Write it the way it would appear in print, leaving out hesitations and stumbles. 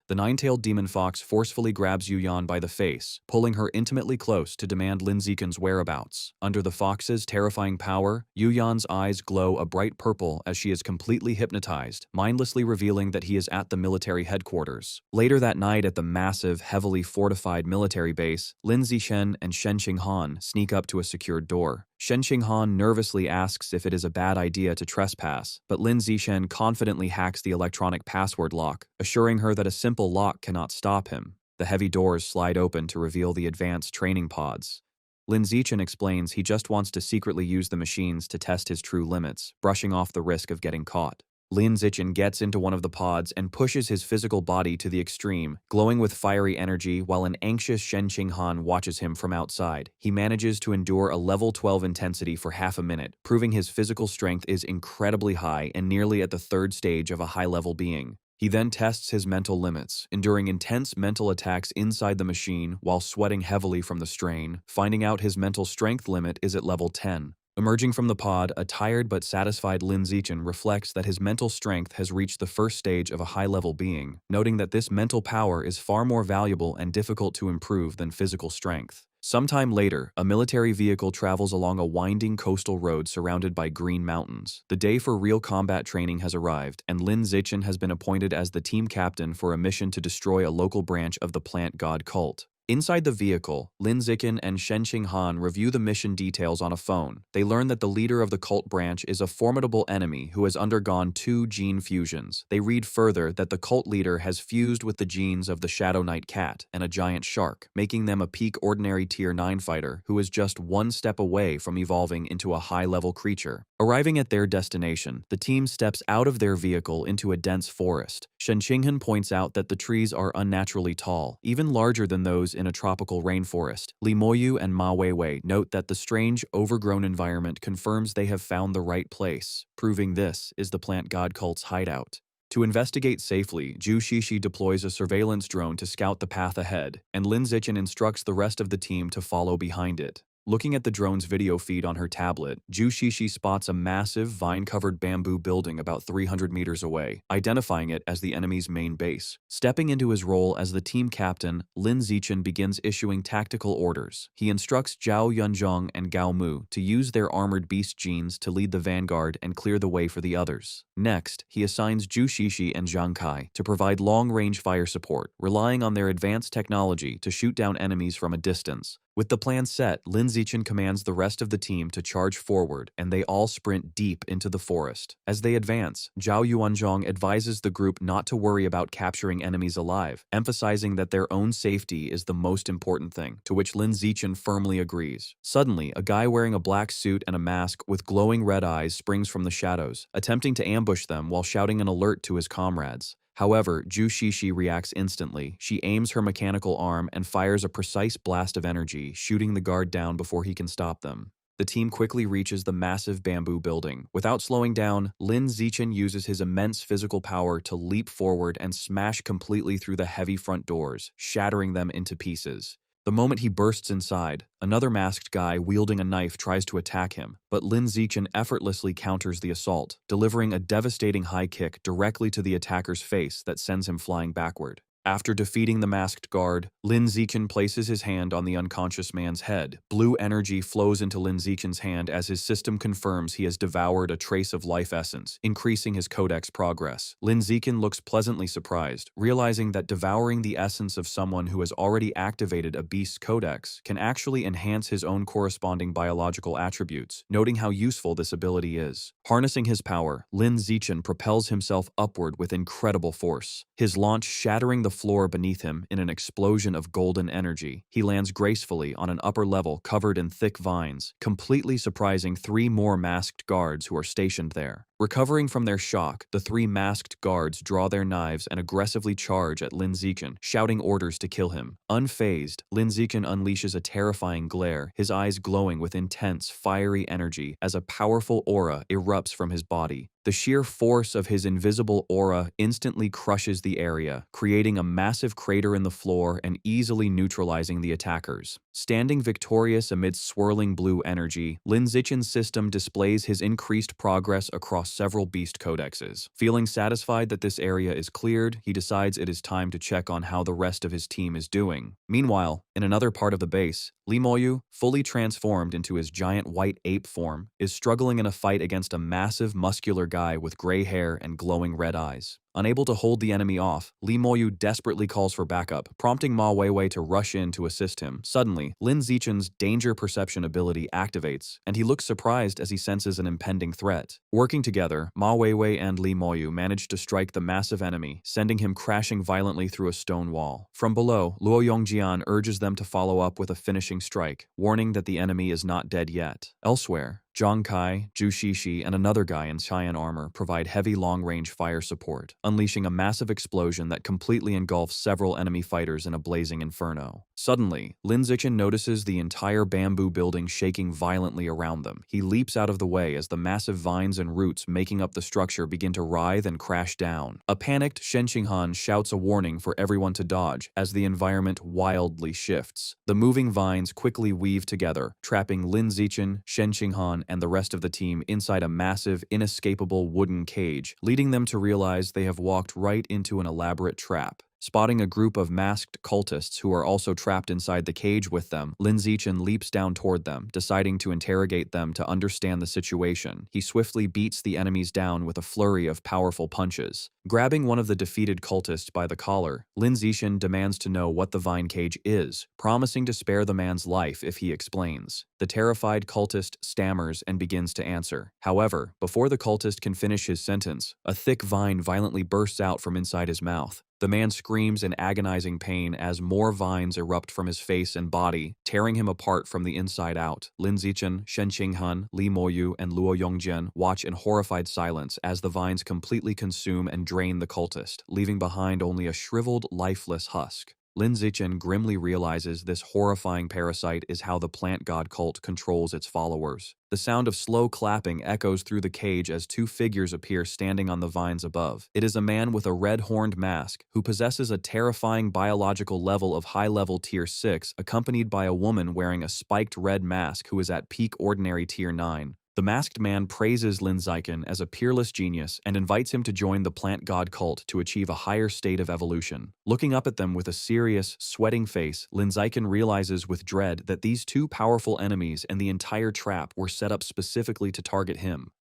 The nine-tailed demon fox forcefully grabs Yuyan by the face, pulling her intimately close to demand Lin Zichin's whereabouts. Under the fox's terrifying power, Yuyan's eyes glow a bright purple as she is completely hypnotized, mindlessly revealing that he is at the military headquarters. Later that night at the massive, heavily fortified military base, Lin Zichin and Shen Qinghan sneak up to a secured door. Shen Qinghan nervously asks if it is a bad idea to trespass, but Lin Zichin confidently hacks the electronic password lock, assuring her that a simple lock cannot stop him. The heavy doors slide open to reveal the advanced training pods. Lin Zichin explains he just wants to secretly use the machines to test his true limits, brushing off the risk of getting caught. Lin Zichin gets into one of the pods and pushes his physical body to the extreme, glowing with fiery energy while an anxious Shen Qinghan watches him from outside. He manages to endure a level 12 intensity for half a minute, proving his physical strength is incredibly high and nearly at the third stage of a high-level being. He then tests his mental limits, enduring intense mental attacks inside the machine while sweating heavily from the strain, finding out his mental strength limit is at level 10. Emerging from the pod, a tired but satisfied Lin Zichin reflects that his mental strength has reached the first stage of a high-level being, noting that this mental power is far more valuable and difficult to improve than physical strength. Sometime later, a military vehicle travels along a winding coastal road surrounded by green mountains. The day for real combat training has arrived, and Lin Zichin has been appointed as the team captain for a mission to destroy a local branch of the plant god cult. Inside the vehicle, Lin Zichin and Shen Qinghan review the mission details on a phone. They learn that the leader of the cult branch is a formidable enemy who has undergone 2 gene fusions. They read further that the cult leader has fused with the genes of the Shadow Knight cat and a giant shark, making them a peak ordinary tier 9 fighter who is just one step away from evolving into a high-level creature. Arriving at their destination, the team steps out of their vehicle into a dense forest. Shen Qinghan points out that the trees are unnaturally tall, even larger than those in a tropical rainforest. Li Moyu and Ma Weiwei note that the strange, overgrown environment confirms they have found the right place, proving this is the plant god cult's hideout. To investigate safely, Zhu Shishi deploys a surveillance drone to scout the path ahead, and Lin Zichin instructs the rest of the team to follow behind it. Looking at the drone's video feed on her tablet, Zhu Shishi spots a massive, vine-covered bamboo building about 300 meters away, identifying it as the enemy's main base. Stepping into his role as the team captain, Lin Zichin begins issuing tactical orders. He instructs Zhao Yunzhong and Gao Mu to use their armored beast genes to lead the vanguard and clear the way for the others. Next, he assigns Zhu Shishi and Zhang Kai to provide long-range fire support, relying on their advanced technology to shoot down enemies from a distance. With the plan set, Lin Zichin commands the rest of the team to charge forward, and they all sprint deep into the forest. As they advance, Zhao Yuanzhong advises the group not to worry about capturing enemies alive, emphasizing that their own safety is the most important thing, to which Lin Zichin firmly agrees. Suddenly, a guy wearing a black suit and a mask with glowing red eyes springs from the shadows, attempting to ambush them while shouting an alert to his comrades. However, Zhu Shishi reacts instantly. She aims her mechanical arm and fires a precise blast of energy, shooting the guard down before he can stop them. The team quickly reaches the massive bamboo building. Without slowing down, Lin Zichin uses his immense physical power to leap forward and smash completely through the heavy front doors, shattering them into pieces. The moment he bursts inside, another masked guy wielding a knife tries to attack him, but Lin Zichin effortlessly counters the assault, delivering a devastating high kick directly to the attacker's face that sends him flying backward. After defeating the masked guard, Lin Zichin places his hand on the unconscious man's head. Blue energy flows into Lin Zichin's hand as his system confirms he has devoured a trace of life essence, increasing his codex progress. Lin Zichin looks pleasantly surprised, realizing that devouring the essence of someone who has already activated a beast's codex can actually enhance his own corresponding biological attributes, noting how useful this ability is. Harnessing his power, Lin Zichin propels himself upward with incredible force, his launch shattering the floor beneath him in an explosion of golden energy. He lands gracefully on an upper level covered in thick vines, completely surprising 3 more masked guards who are stationed there. Recovering from their shock, the 3 masked guards draw their knives and aggressively charge at Lin Zichin, shouting orders to kill him. Unfazed, Lin Zichin unleashes a terrifying glare, his eyes glowing with intense, fiery energy as a powerful aura erupts from his body. The sheer force of his invisible aura instantly crushes the area, creating a massive crater in the floor and easily neutralizing the attackers. Standing victorious amidst swirling blue energy, Lin Zichin's system displays his increased progress across across several beast codexes. Feeling satisfied that this area is cleared, he decides it is time to check on how the rest of his team is doing. Meanwhile, in another part of the base, Lee Moyu, fully transformed into his giant white ape form, is struggling in a fight against a massive muscular guy with gray hair and glowing red eyes. Unable to hold the enemy off, Lee Moyu desperately calls for backup, prompting Ma Weiwei to rush in to assist him. Suddenly, Lin Zichin's danger perception ability activates, and he looks surprised as he senses an impending threat. Working together, Ma Weiwei and Lee Moyu manage to strike the massive enemy, sending him crashing violently through a stone wall. From below, Luo Yongjian urges them to follow up with a finishing strike, warning that the enemy is not dead yet. Elsewhere, Zhang Kai, Zhu Shishi, and another guy in cyan armor provide heavy long-range fire support, unleashing a massive explosion that completely engulfs several enemy fighters in a blazing inferno. Suddenly, Lin Zichin notices the entire bamboo building shaking violently around them. He leaps out of the way as the massive vines and roots making up the structure begin to writhe and crash down. A panicked Shen Qinghan shouts a warning for everyone to dodge as the environment wildly shifts. The moving vines quickly weave together, trapping Lin Zichin, Shen Qinghan, and the rest of the team inside a massive, inescapable wooden cage, leading them to realize they have walked right into an elaborate trap. Spotting a group of masked cultists who are also trapped inside the cage with them, Lin Zichin leaps down toward them, deciding to interrogate them to understand the situation. He swiftly beats the enemies down with a flurry of powerful punches. Grabbing one of the defeated cultists by the collar, Lin Zichin demands to know what the vine cage is, promising to spare the man's life if he explains. The terrified cultist stammers and begins to answer. However, before the cultist can finish his sentence, a thick vine violently bursts out from inside his mouth. The man screams in agonizing pain as more vines erupt from his face and body, tearing him apart from the inside out. Lin Zichin, Shen Qinghan, Li Moyu, and Luo Yongjian watch in horrified silence as the vines completely consume and drain the cultist, leaving behind only a shriveled, lifeless husk. Lin Zichin grimly realizes this horrifying parasite is how the plant god cult controls its followers. The sound of slow clapping echoes through the cage as two figures appear standing on the vines above. It is a man with a red-horned mask who possesses a terrifying biological level of high-level Tier 6, accompanied by a woman wearing a spiked red mask who is at peak ordinary Tier 9. The masked man praises Lin Zichin as a peerless genius and invites him to join the plant god cult to achieve a higher state of evolution. Looking up at them with a serious, sweating face, Lin Zichin realizes with dread that these two powerful enemies and the entire trap were set up specifically to target him.